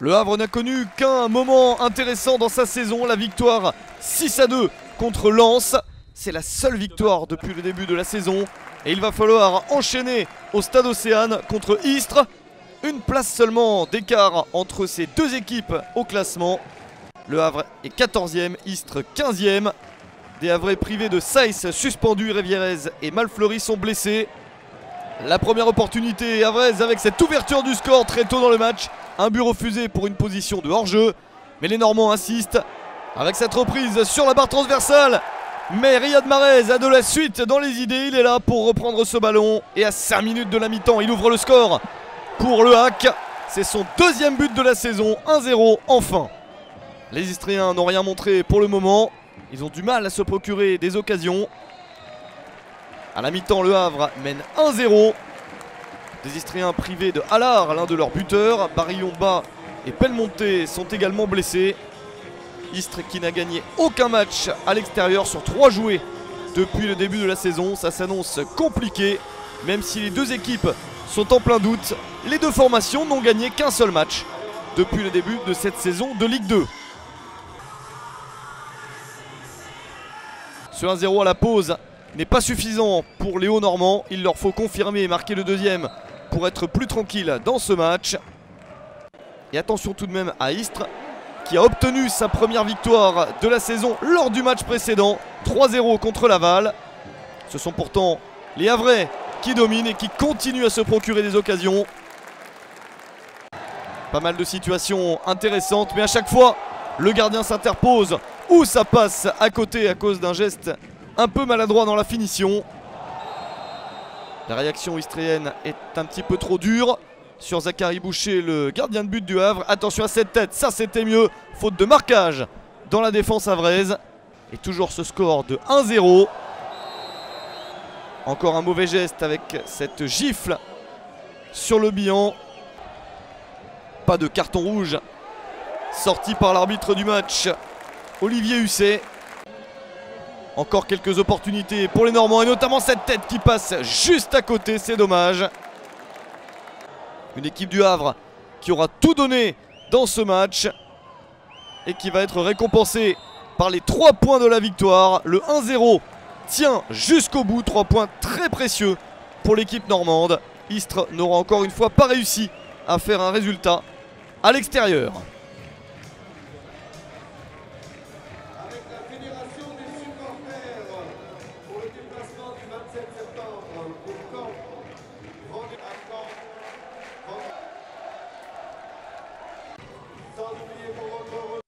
Le Havre n'a connu qu'un moment intéressant dans sa saison, la victoire 6-2 contre Lens. C'est la seule victoire depuis le début de la saison. Et il va falloir enchaîner au Stade Océane contre Istres. Une place seulement d'écart entre ces deux équipes au classement. Le Havre est 14e, Istres 15e. Des Havrais privés de Saïs suspendu, Rivierez et Malfleury sont blessés. La première opportunité havraise avec cette ouverture du score très tôt dans le match. Un but refusé pour une position de hors-jeu. Mais les Normands insistent avec cette reprise sur la barre transversale. Mais Riyad Mahrez a de la suite dans les idées. Il est là pour reprendre ce ballon. Et à 5 minutes de la mi-temps, il ouvre le score pour le Hack. C'est son deuxième but de la saison. 1-0 enfin. Les Istriens n'ont rien montré pour le moment. Ils ont du mal à se procurer des occasions. À la mi-temps, le Havre mène 1-0. Des Istriens privés de Allard, l'un de leurs buteurs. Barillon-Bas et Pelmonté sont également blessés. Istres qui n'a gagné aucun match à l'extérieur sur 3 joués depuis le début de la saison. Ça s'annonce compliqué, même si les deux équipes sont en plein doute. Les deux formations n'ont gagné qu'un seul match depuis le début de cette saison de Ligue 2. Ce 1-0 à la pause n'est pas suffisant pour les Hauts-Normands. Il leur faut confirmer et marquer le deuxième pour être plus tranquille dans ce match. Et attention tout de même à Istres qui a obtenu sa première victoire de la saison lors du match précédent. 3-0 contre Laval. Ce sont pourtant les Havrais qui dominent et qui continuent à se procurer des occasions. Pas mal de situations intéressantes, mais à chaque fois le gardien s'interpose ou ça passe à côté à cause d'un geste un peu maladroit dans la finition. La réaction istrienne est un petit peu trop dure sur Zachary Boucher, le gardien de but du Havre. Attention à cette tête, ça c'était mieux. Faute de marquage dans la défense havraise. Et toujours ce score de 1-0. Encore un mauvais geste avec cette gifle sur le bilan. Pas de carton rouge sorti par l'arbitre du match, Olivier Husset. Encore quelques opportunités pour les Normands et notamment cette tête qui passe juste à côté, c'est dommage. Une équipe du Havre qui aura tout donné dans ce match et qui va être récompensée par les 3 points de la victoire. Le 1-0 tient jusqu'au bout, 3 points très précieux pour l'équipe normande. Istres n'aura encore une fois pas réussi à faire un résultat à l'extérieur. Sans oublier pour votre